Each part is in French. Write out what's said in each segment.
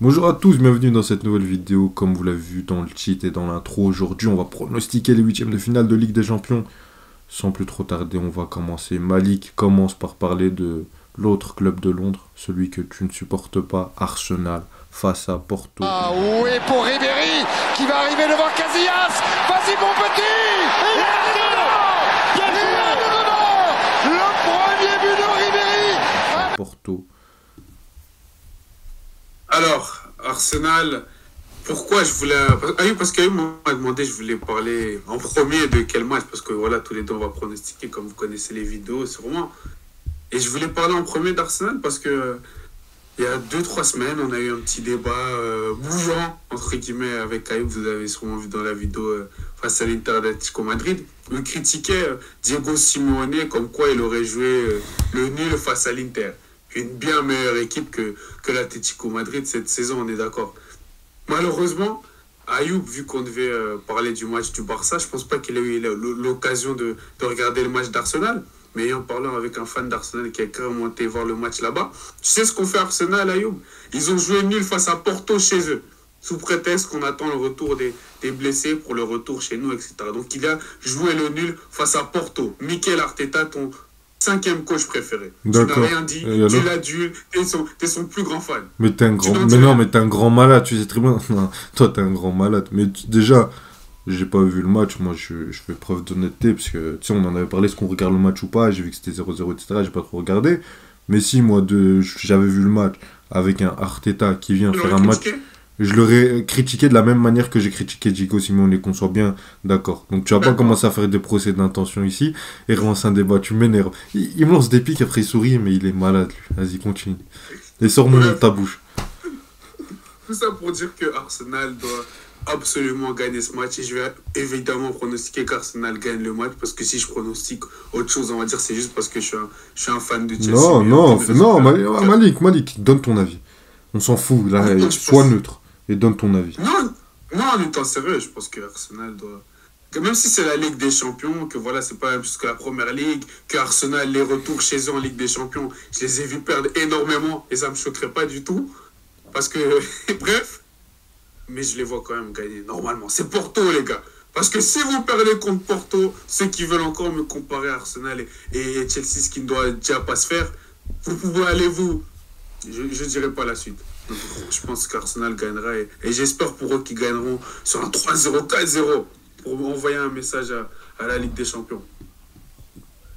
Bonjour à tous, bienvenue dans cette nouvelle vidéo. Comme vous l'avez vu dans le titre et dans l'intro, aujourd'hui on va pronostiquer les huitièmes de finale de Ligue des Champions. Sans plus trop tarder, on va commencer. Malik commence par parler de l'autre club de Londres, celui que tu ne supportes pas, Arsenal, face à Porto. Ah oui, pour Ribéry qui va arriver devant Casillas. Vas-y mon petit. Il est dedans. Le premier but de Ribéry. Porto. Alors, Arsenal, pourquoi je voulais... Parce qu'Ayou m'a demandé, je voulais parler en premier de quel match, parce que voilà, tous les deux on va pronostiquer, comme vous connaissez les vidéos sûrement. Et je voulais parler en premier d'Arsenal parce que il y a 2-3 semaines, on a eu un petit débat bouillant, entre guillemets, avec Ayou, vous avez sûrement vu dans la vidéo face à l'Inter d'Atlético Madrid. On critiquait Diego Simeone comme quoi il aurait joué le nul face à l'Inter. Une bien meilleure équipe que l'Atlético Madrid cette saison, on est d'accord. Malheureusement, Ayoub, vu qu'on devait parler du match du Barça, je pense pas qu'il ait eu l'occasion de regarder le match d'Arsenal. Mais en parlant avec un fan d'Arsenal qui a carrément été voir le match là-bas, tu sais ce qu'on fait Arsenal, Ayoub? Ils ont joué nul face à Porto chez eux, sous prétexte qu'on attend le retour des blessés pour le retour chez nous, etc. Donc il a joué le nul face à Porto. Mikel Arteta, ton cinquième coach préféré. Tu n'as rien dit, tu l'adultes, t'es son plus grand fan. Mais t'es un grand... Mais non, mais t'es un grand malade, tu sais très bien. Non, toi, t'es un grand malade. Mais déjà, j'ai pas vu le match. Moi, je fais preuve d'honnêteté. Parce que, tu sais, on en avait parlé, est-ce qu'on regarde le match ou pas. J'ai vu que c'était 0-0, etc. J'ai pas trop regardé. Mais si, moi, j'avais vu le match avec un Arteta qui vient faire un match... Je l'aurais critiqué de la même manière que j'ai critiqué Diego Simeone, qu'on soit bien d'accord. Donc tu vas pas commencer à faire des procès d'intention ici et relancer un débat, tu m'énerves. Il me lance des pics, après il sourit, mais il est malade lui. Vas-y, continue. Et sors-nous de ta bouche. Tout ça pour dire que Arsenal doit absolument gagner ce match et je vais évidemment pronostiquer qu'Arsenal gagne le match parce que si je pronostique autre chose, on va dire c'est juste parce que je suis un fan de Chelsea. Non, Malik, donne ton avis. On s'en fout, là, sois neutre. Et donne ton avis. Non, en étant sérieux, je pense que Arsenal doit... Même si c'est la Ligue des Champions, que voilà, c'est pas plus que la Première Ligue, que Arsenal, les retours chez eux en Ligue des Champions, je les ai vus perdre énormément et ça me choquerait pas du tout. Parce que, bref, mais je les vois quand même gagner, normalement. C'est Porto, les gars. Parce que si vous perdez contre Porto, ceux qui veulent encore me comparer à Arsenal et Chelsea, ce qui ne doit déjà pas se faire, vous pouvez aller vous... Je ne dirai pas la suite. Donc, je pense qu'Arsenal gagnera et j'espère pour eux qu'ils gagneront sur un 3-0, 4-0 pour envoyer un message à la Ligue des Champions.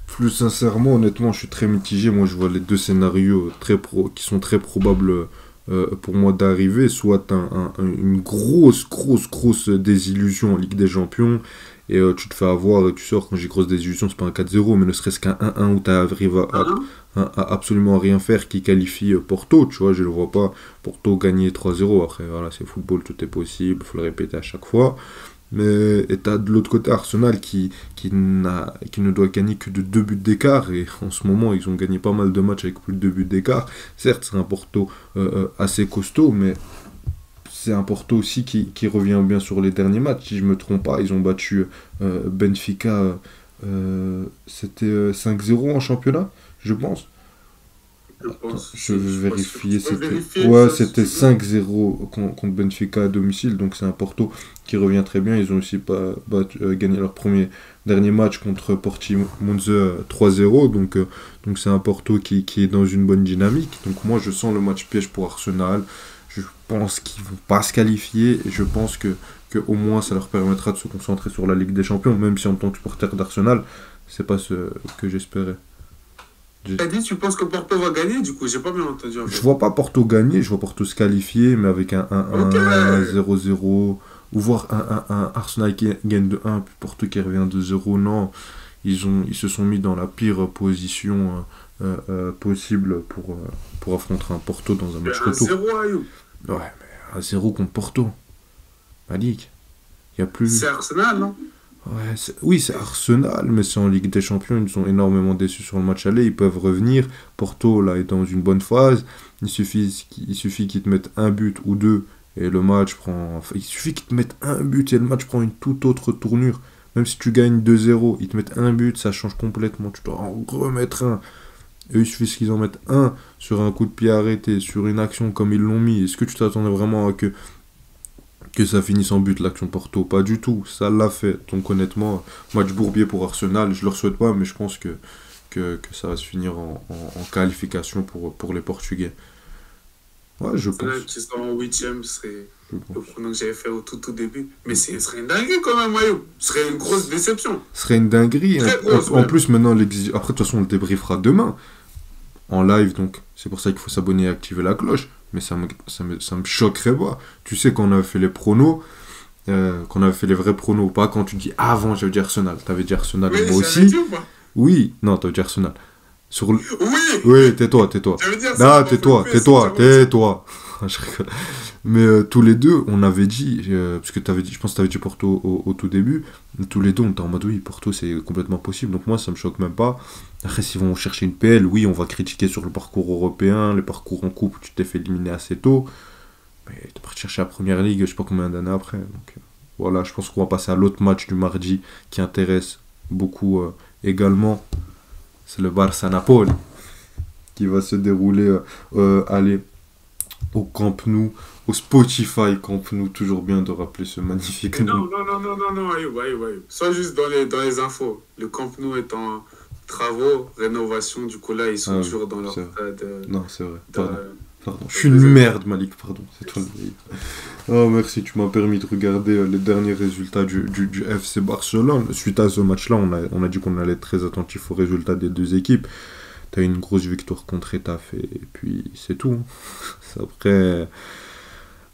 Plus sincèrement, honnêtement, je suis très mitigé. Moi, je vois les deux scénarios qui sont très probables pour moi d'arriver. Soit une grosse désillusion en Ligue des Champions et tu te fais avoir et tu sors. Quand j'ai grosse désillusion, c'est pas un 4-0, mais ne serait-ce qu'un 1-1 où tu arrives à absolument rien faire qui qualifie Porto, tu vois, je le vois pas Porto gagner 3-0, après voilà, c'est football, tout est possible, faut le répéter à chaque fois, mais et t'as de l'autre côté Arsenal qui ne doit gagner que de 2 buts d'écart, et en ce moment ils ont gagné pas mal de matchs avec plus de 2 buts d'écart, certes c'est un Porto assez costaud, mais c'est un Porto aussi qui revient bien sur les derniers matchs, si je me trompe pas, ils ont battu Benfica, c'était 5-0 en championnat, je pense. Je vais vérifier. C'était 5-0 contre Benfica à domicile. Donc c'est un Porto qui revient très bien. Ils ont aussi gagné leur dernier match contre Portimonense 3-0. Donc c'est un Porto qui est dans une bonne dynamique. Donc moi je sens le match piège pour Arsenal. Je pense qu'ils vont pas se qualifier. Et je pense que au moins ça leur permettra de se concentrer sur la Ligue des Champions. Même si en tant que supporter d'Arsenal, c'est pas ce que j'espérais. T'as dit, tu penses que Porto va gagner? Du coup, j'ai pas bien entendu. En fait. Je vois pas Porto gagner, je vois Porto se qualifier, mais avec un 1-1, 0-0, ou voir un Arsenal qui gagne de 1, puis Porto qui revient de 0. Non, ils se sont mis dans la pire position possible pour affronter un Porto dans un match retour. 1-0, Ayou. Ouais, mais 1-0 contre Porto. Malik, il y a plus... C'est Arsenal, non? Ouais, oui, c'est Arsenal, mais c'est en Ligue des Champions, ils ont énormément déçus sur le match aller, ils peuvent revenir. Porto, là, est dans une bonne phase. Il suffit qu'ils te mettent un but ou deux, et le match prend... Enfin, il suffit qu'ils te mettent un but, et le match prend une toute autre tournure. Même si tu gagnes 2-0, ils te mettent un but, ça change complètement. Tu dois en remettre un. Et il suffit qu'ils en mettent un sur un coup de pied arrêté, sur une action comme ils l'ont mis. Est-ce que tu t'attendais vraiment à que ça finisse en but, l'action Porto? Pas du tout, ça l'a fait. Donc honnêtement, match bourbier pour Arsenal, je leur souhaite pas, mais je pense que ça va se finir en qualification pour les Portugais. Ouais, je Arsenal pense. qui sort en huitième serait Je le pense. pronom que j'avais fait au tout début. Mais ce serait une dinguerie quand même, Mayo. Ce serait une grosse déception. Ce serait une dinguerie. Très grosse, En même. plus, maintenant, après, de toute façon, on le débriefera demain en live, donc c'est pour ça qu'il faut s'abonner et activer la cloche. Mais ça me choquerait pas. Tu sais, quand on avait fait les pronos, quand on avait fait les vrais pronos, pas quand tu dis avant, j'avais dit Arsenal. T'avais dit Arsenal Oui, et moi j'avais dit aussi. ou pas? Oui, non, t'avais dit Arsenal. Sur le- Oui! Oui, tais-toi, tais-toi. J'avais dit Non, Arsenal, tais-toi, mais tais-toi, c'est tais-toi. Je rigole. Mais tous les deux, on avait dit, parce que t'avais dit, je pense que t'avais dit Porto au tout début, tous les deux, on était en mode oui, Porto c'est complètement possible, donc moi ça me choque même pas. Après, s'ils vont chercher une PL, oui, on va critiquer sur le parcours européen, les parcours en coupe, tu t'es fait éliminer assez tôt, mais t'es parti chercher la première ligue, je sais pas combien d'années après. Donc voilà, je pense qu'on va passer à l'autre match du mardi qui intéresse beaucoup également, c'est le Barça-Napoli qui va se dérouler, allez, au Camp Nou, au Spotify Camp Nou, toujours bien de rappeler ce magnifique Mais non, nom. non, non, non, non, non, Ayoub, Ayoub, Ayoub. Sois juste dans les infos. Le Camp Nou est en travaux, rénovation, du coup là, ils sont Ah oui, toujours dans leur c'est vrai. stade. Non, c'est vrai, de- pardon. Pardon. Je suis une merde, Malik, pardon, c'est toi le meilleur. Oh, merci, tu m'as permis de regarder les derniers résultats du FC Barcelone. Suite à ce match-là, on a dit qu'on allait être très attentif aux résultats des deux équipes. T'as eu une grosse victoire contre Etaf et puis c'est tout, hein. Après,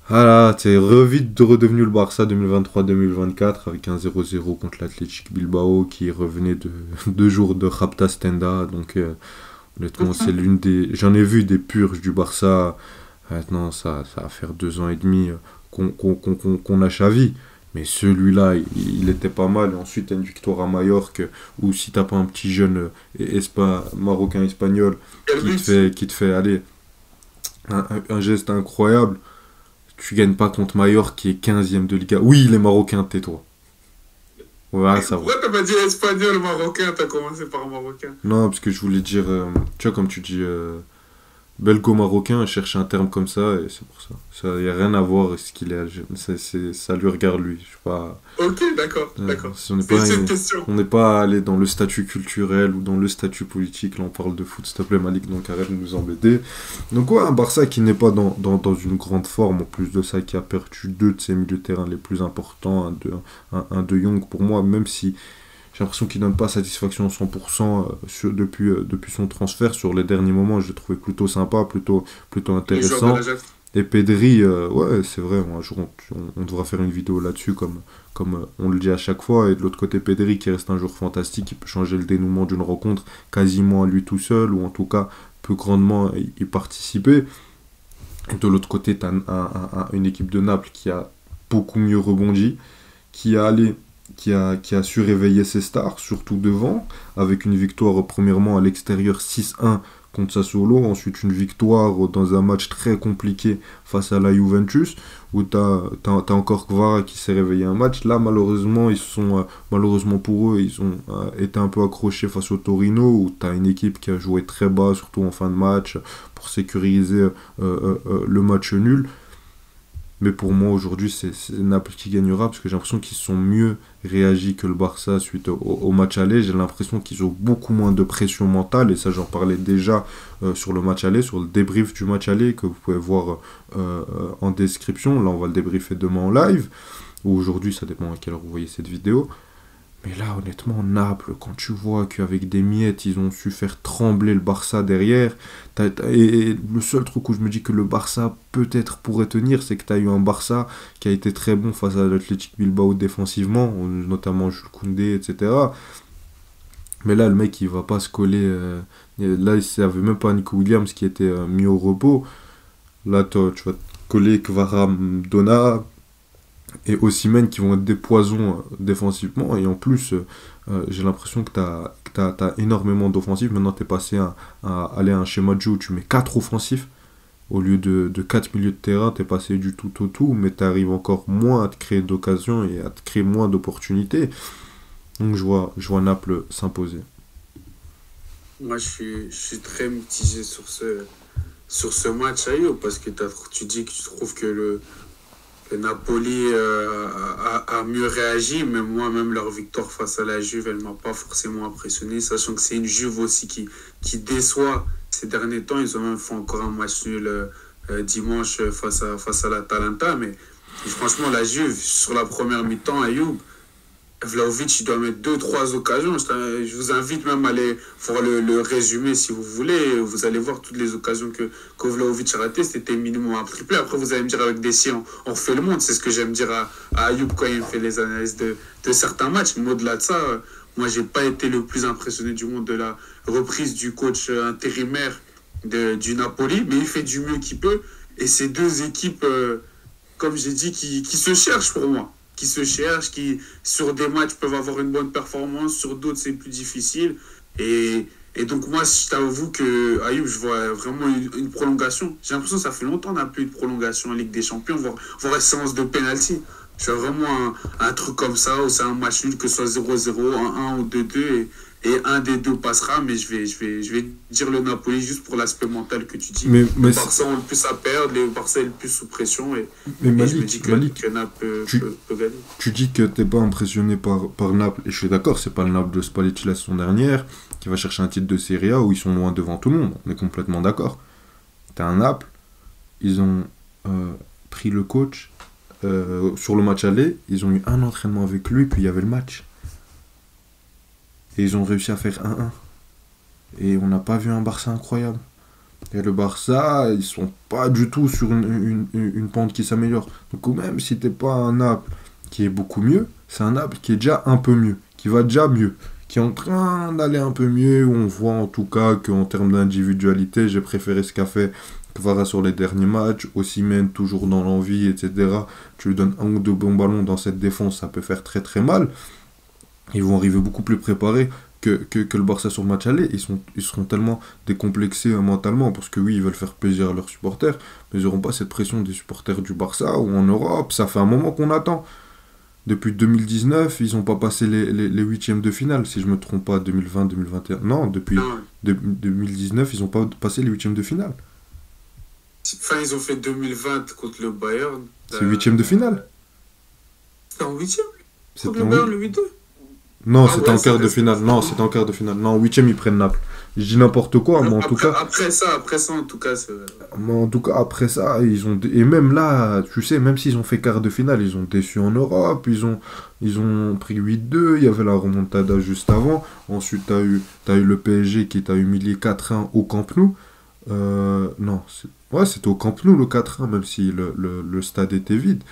voilà, c'est vite redevenu le Barça 2023-2024 avec un 0-0 contre l'Athletic Bilbao qui revenait de 2 jours de Rapta Stenda. Donc, honnêtement, c'est l'une des. J'en ai vu des purges du Barça. Maintenant, ça va faire 2 ans et demi qu'on a chavi. Mais celui-là, il était pas mal. Et ensuite, t'as une victoire à Majorque où si t'as pas un petit jeune marocain-espagnol Quel but? qui te fait aller un geste incroyable. Tu gagnes pas contre Majorque qui est 15e de Liga. Oui, les Marocains, tais-toi. Ouais, ça va. Pourquoi t'as pas dit espagnol, marocain? T'as commencé par marocain. Non, parce que je voulais dire, tu vois, comme tu dis, belgo-marocain, je cherche un terme comme ça, et c'est pour ça. Ça y a rien à voir avec ce qu'il est algérien. Ça lui regarde lui. Je sais pas. Ok, d'accord, d'accord. Si on n'est C'est pas, une question. on n'est pas allé dans le statut culturel ou dans le statut politique. Là, on parle de foot, s'il te plaît, Malik, donc arrête de nous embêter. Donc, ouais, un Barça qui n'est pas dans une grande forme. En plus de ça, qui a perdu 2 de ses milieux de terrain les plus importants. Un de Jong, pour moi, même si j'ai l'impression qu'il donne pas satisfaction à 100% depuis son transfert. Sur les derniers moments, je l'ai trouvé plutôt sympa, plutôt Les joueurs de intéressant. l'Ajax. Et Pedri, ouais, c'est vrai, un jour on devra faire une vidéo là-dessus, comme on le dit à chaque fois. Et de l'autre côté, Pedri qui reste un joueur fantastique, qui peut changer le dénouement d'une rencontre quasiment à lui tout seul, ou en tout cas peut grandement y participer. Et de l'autre côté, tu as une équipe de Naples qui a beaucoup mieux rebondi, qui a allé. Qui a su réveiller ses stars, surtout devant, avec une victoire premièrement à l'extérieur 6-1 contre Sassuolo, ensuite une victoire dans un match très compliqué face à la Juventus, où t'as encore Kvara qui s'est réveillé un match. Là, malheureusement, malheureusement pour eux, ils ont été un peu accrochés face au Torino, où t'as une équipe qui a joué très bas, surtout en fin de match, pour sécuriser le match nul. Mais pour moi, aujourd'hui, c'est Naples qui gagnera parce que j'ai l'impression qu'ils sont mieux réagis que le Barça suite au match aller. J'ai l'impression qu'ils ont beaucoup moins de pression mentale. Et ça, j'en parlais déjà sur le match aller, sur le débrief du match aller que vous pouvez voir en description. Là, on va le débriefer demain en live. Ou aujourd'hui, ça dépend à quelle heure vous voyez cette vidéo. Mais là, honnêtement, Naples, quand tu vois qu'avec des miettes, ils ont su faire trembler le Barça derrière, et le seul truc où je me dis que le Barça peut-être pourrait tenir, c'est que tu as eu un Barça qui a été très bon face à l'Athletic Bilbao défensivement, notamment Jules Koundé, etc. Mais là, le mec, il va pas se coller. Là, il savait même pas Nico Williams qui était mis au repos. Là, tu vas te coller Kvara, Donna et Osimhen qui vont être des poisons défensivement. Et en plus, j'ai l'impression que tu as énormément d'offensifs. Maintenant, tu es passé à aller à un schéma de jeu où tu mets 4 offensifs. Au lieu de 4 milieux de terrain, tu es passé du tout au tout, mais tu arrives encore moins à te créer d'occasions et à te créer moins d'opportunités. Donc je vois Naples s'imposer. Moi, je suis très mitigé sur ce match, Ayo, parce que tu dis que tu trouves que le Napoli a mieux réagi, mais moi, même leur victoire face à la Juve, elle m'a pas forcément impressionné, sachant que c'est une Juve aussi qui déçoit ces derniers temps. Ils ont même fait encore un match nul dimanche face à l'Atalanta, mais franchement, la Juve, sur la première mi-temps, Ayoub, Vlahovic, il doit mettre deux, trois occasions. Je vous invite même à aller voir le résumé si vous voulez. Vous allez voir toutes les occasions que Vlahovic a ratées. C'était minimum un triplé. Après, vous allez me dire avec Dessy, on refait le monde. C'est ce que j'aime dire à Ayoub quand il fait les analyses de certains matchs. Mais au-delà de ça, moi, j'ai pas été le plus impressionné du monde de la reprise du coach intérimaire du Napoli. Mais il fait du mieux qu'il peut. Et ces deux équipes, comme j'ai dit, qui se cherchent pour moi. Qui se cherchent, qui sur des matchs peuvent avoir une bonne performance, sur d'autres c'est plus difficile. Et donc moi, je t'avoue que Ayoub, je vois vraiment une prolongation. J'ai l'impression que ça fait longtemps qu'on n'a plus de prolongation en Ligue des Champions, voire une séance de penalty. Je vois vraiment un truc comme ça, où c'est un match nul, que ce soit 0-0, 1-1 ou 2-2, et un des deux passera, mais je vais dire le Napoli juste pour l'aspect mental que tu dis. Mais le Barça ont le plus à perdre, le Barça est le plus sous pression, et je me dis que Naples peut gagner. Tu dis que t'es pas impressionné par Naples, et je suis d'accord, c'est pas le Naples de Spalletti la saison dernière, qui va chercher un titre de Serie A où ils sont loin devant tout le monde, on est complètement d'accord. T'as un Naples, ils ont pris le coach sur le match aller, ils ont eu un entraînement avec lui, puis il y avait le match. Et ils ont réussi à faire 1-1. Et on n'a pas vu un Barça incroyable. Et le Barça, ils sont pas du tout sur une pente qui s'améliore. Donc même si t'es pas un Naples qui est beaucoup mieux, c'est un Naples qui est déjà un peu mieux, qui va déjà mieux, qui est en train d'aller un peu mieux. On voit en tout cas qu'en termes d'individualité, j'ai préféré ce qu'a fait Kvara sur les derniers matchs. Osimhen toujours dans l'envie, etc. Tu lui donnes un ou deux bons ballons dans cette défense, ça peut faire très très mal. Ils vont arriver beaucoup plus préparés que le Barça sur le match aller. Ils seront tellement décomplexés mentalement, parce que oui, ils veulent faire plaisir à leurs supporters, mais ils n'auront pas cette pression des supporters du Barça ou en Europe. Ça fait un moment qu'on attend. Depuis 2019, ils n'ont pas passé les huitièmes de finale, si je ne me trompe pas, 2020-2021. Non, depuis 2019, ils n'ont pas passé les huitièmes de finale. Enfin, ils ont fait 2020 contre le Bayern. C'est huitième de finale. C'était en huitième C'était contre le Bayern, le 8-2. Non, c'était en quart de finale. Non, c'était en quart de finale. Non, en huitième, ils prennent Naples. Je dis n'importe quoi, mais en tout cas... Après ça, en tout cas, c'est... Mais en tout cas, après ça, ils ont... Et même là, tu sais, même s'ils ont fait quart de finale, ils ont déçu en Europe, ils ont pris 8-2, il y avait la remontada juste avant. Ensuite, t'as eu le PSG qui t'a humilié 4-1 au Camp Nou. Non, c'était au Camp Nou le 4-1, même si le stade était vide.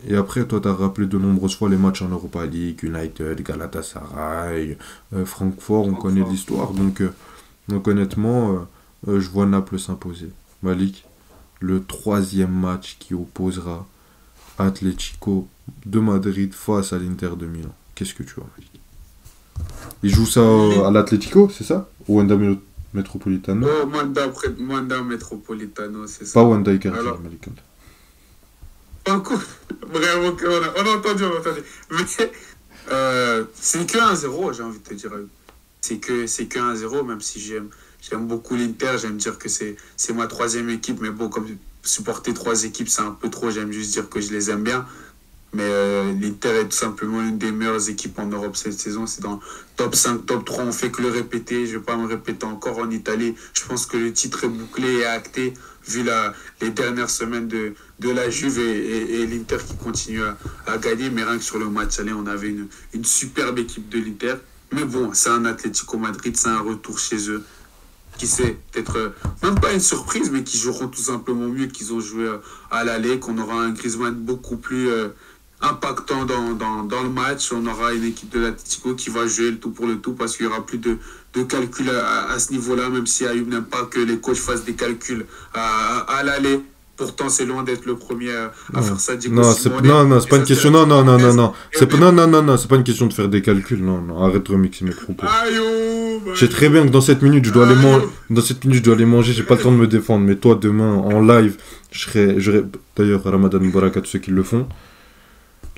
Et après, toi, t'as rappelé de nombreuses fois les matchs en Europa League, United, Galatasaray, Francfort, on connaît l'histoire. Donc honnêtement, je vois Naples s'imposer. Malik, le troisième match qui opposera Atlético de Madrid face à l'Inter de Milan. Qu'est-ce que tu vois, Malik? Ils jouent ça à l'Atlético, c'est ça? Ou Wanda Metropolitano? Wanda Metropolitano, c'est ça. Pas Wanda Icardi, Malik. Pas cool. Vraiment, on a entendu. Mais c'est que 1-0, j'ai envie de te dire. C'est que 1-0, même si j'aime beaucoup l'Inter, j'aime dire que c'est ma troisième équipe, mais bon, comme supporter trois équipes, c'est un peu trop, j'aime juste dire que je les aime bien. Mais l'Inter est tout simplement l'une des meilleures équipes en Europe cette saison. C'est dans top 5, top 3, on fait que le répéter. Je ne vais pas me répéter encore en Italie. Je pense que le titre est bouclé et acté, vu les dernières semaines de la Juve et l'Inter qui continue à gagner. Mais rien que sur le match aller, on avait une superbe équipe de l'Inter. Mais bon, c'est un Atlético Madrid, c'est un retour chez eux. Qui sait, peut-être même pas une surprise, mais qui joueront tout simplement mieux qu'ils ont joué à l'aller, qu'on aura un Griezmann beaucoup plus impactant dans le match. On aura une équipe de l'Atlético qui va jouer le tout pour le tout, parce qu'il n'y aura plus de calculs à ce niveau-là, même si Ayoub n'aime pas que les coachs fassent des calculs à l'aller. Pourtant, c'est loin d'être le premier à faire ça. Non, c'est pas une question. Non. C'est pas une question de faire des calculs. Non, arrête de remixer mes propos. Je sais très bien que dans cette minute, je dois aller manger. J'ai pas le temps de me défendre. Mais toi, demain, en live, d'ailleurs, Ramadan Mubarak à tous ceux qui le font.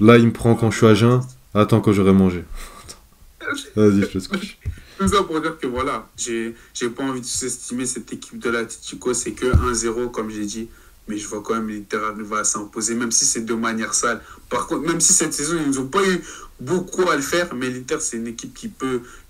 Là, il me prend quand je suis à jeun. Attends, quand j'aurai mangé. Vas-y, je te couche. Tout ça pour dire que voilà, j'ai pas envie de sous-estimer cette équipe de l'Atlético. C'est que 1-0, comme j'ai dit. Mais je vois quand même l'Inter arriver à s'imposer, même si c'est de manière sale. Par contre, même si cette saison, ils n'ont pas eu beaucoup à le faire, mais l'Inter, c'est une équipe qui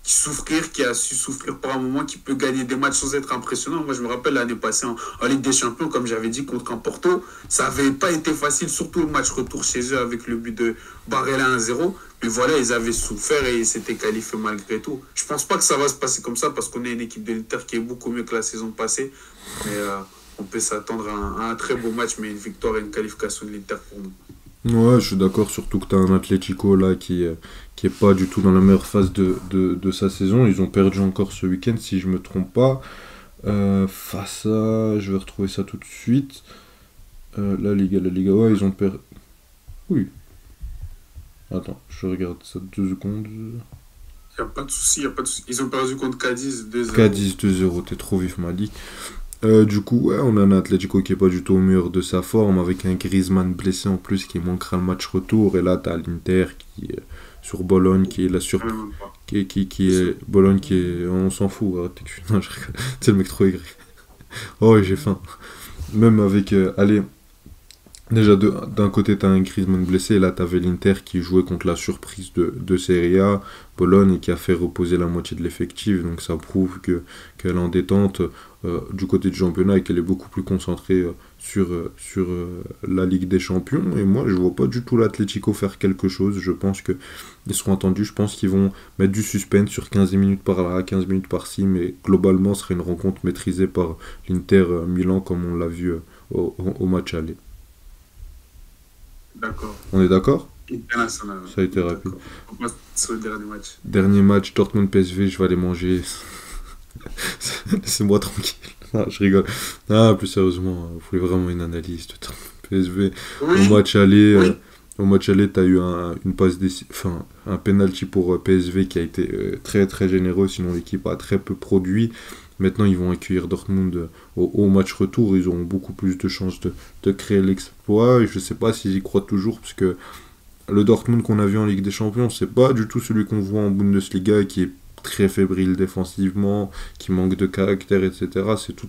souffrir, qui a su souffrir par un moment, qui peut gagner des matchs sans être impressionnant. Moi, je me rappelle l'année passée en Ligue des Champions, comme j'avais dit, contre un Porto, ça n'avait pas été facile, surtout le match retour chez eux avec le but de Barella 1-0. Mais voilà, ils avaient souffert et ils s'étaient qualifiés malgré tout. Je pense pas que ça va se passer comme ça parce qu'on est une équipe de l'Inter qui est beaucoup mieux que la saison passée. Mais on peut s'attendre à un très beau match, mais une victoire et une qualification de l'Inter pour nous. Ouais, je suis d'accord, surtout que tu as un Atlético là qui est pas du tout dans la meilleure phase de sa saison. Ils ont perdu encore ce week-end, si je me trompe pas. Face à... Je vais retrouver ça tout de suite. La Liga, ouais, ils ont perdu... Oui. Attends, je regarde ça 2 secondes. Il n'y a pas de souci, il a pas de souci. Ils ont perdu contre Cadiz 2-0. Cadiz 2-0, t'es trop vif, Malik. Du coup, ouais, on a un Atlético qui est pas du tout au meilleur de sa forme, avec un Griezmann blessé en plus qui manquera le match retour. Et là, t'as l'Inter qui est sur Bologne, qui est la surprise. Qui est Bologne qui est. On s'en fout, arrête, non, je rigole. C'est le mec trop aigri. Oh, j'ai faim. Même avec. Allez. Déjà, d'un côté, t'as un Griezmann blessé, et là, t'avais l'Inter qui jouait contre la surprise de Serie A, Bologne, et qui a fait reposer la moitié de l'effectif. Donc, ça prouve qu'elle est en détente du côté du championnat et qu'elle est beaucoup plus concentrée sur la Ligue des Champions. Et moi, je vois pas du tout l'Atlético faire quelque chose. Je pense qu'ils seront attendus. Je pense qu'ils vont mettre du suspense sur 15 minutes par là, 15 minutes par-ci. Mais globalement, ce serait une rencontre maîtrisée par l'Inter Milan, comme on l'a vu au match aller. D'accord. On est d'accord? International. Ça a été rapide. On passe sur le dernier match. Dernier match, Dortmund-PSV, je vais aller manger. Laissez-moi tranquille. Non, je rigole. Ah, plus sérieusement, vous voulez vraiment une analyse de Dortmund-PSV. Oui. Au match aller, tu as eu une passe un penalty pour PSV qui a été très très généreux, sinon l'équipe a très peu produit. Maintenant, ils vont accueillir Dortmund au match retour. Ils auront beaucoup plus de chances de créer l'exploit. Et je ne sais pas s'ils y croient toujours, parce que le Dortmund qu'on a vu en Ligue des Champions, c'est pas du tout celui qu'on voit en Bundesliga, qui est très fébrile défensivement, qui manque de caractère, etc. C'est tout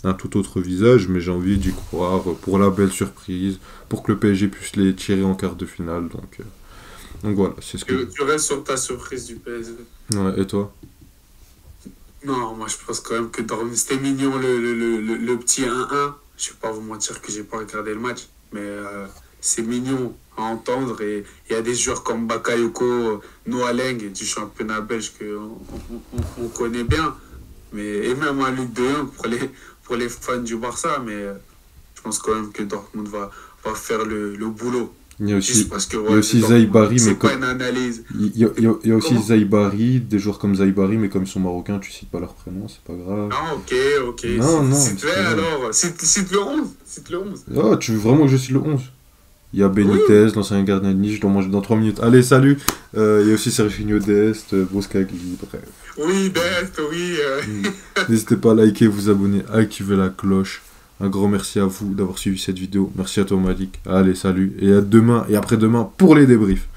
un tout autre visage, mais j'ai envie d'y croire pour la belle surprise, pour que le PSG puisse les tirer en quart de finale. Donc voilà, c'est ce que... Tu restes sur ta surprise du PSG. Ouais, et toi? Non, moi je pense quand même que Dortmund, c'était mignon le petit 1-1. Je vais pas vous mentir que j'ai pas regardé le match, mais c'est mignon à entendre. Et il y a des joueurs comme Bakayoko, Noah Leng du championnat belge qu'on connaît bien. Et même un Luc de Jong pour les fans du Barça. Mais je pense quand même que Dortmund va faire le boulot. Il y a aussi, parce que, il y a aussi Zaïbari, mais pas une analyse. Il y a aussi Zaïbari, des joueurs comme Zaïbari, mais comme ils sont marocains, tu cites pas leur prénom, c'est pas grave. Ah, ok. Cite-le alors. Cite le 11. Cite le 11. Ah, tu veux vraiment que je cite le 11? Il y a Benitez, l'ancien gardien de niche, je dois manger dans 3 minutes. Allez, salut. Il y a aussi Serginho Dest, Boskagli, bref. Oui, Dest, oui. N'hésitez pas à liker, vous abonner, à activer la cloche. Un grand merci à vous d'avoir suivi cette vidéo. Merci à toi, Malik. Allez, salut. Et à demain et après-demain pour les débriefs.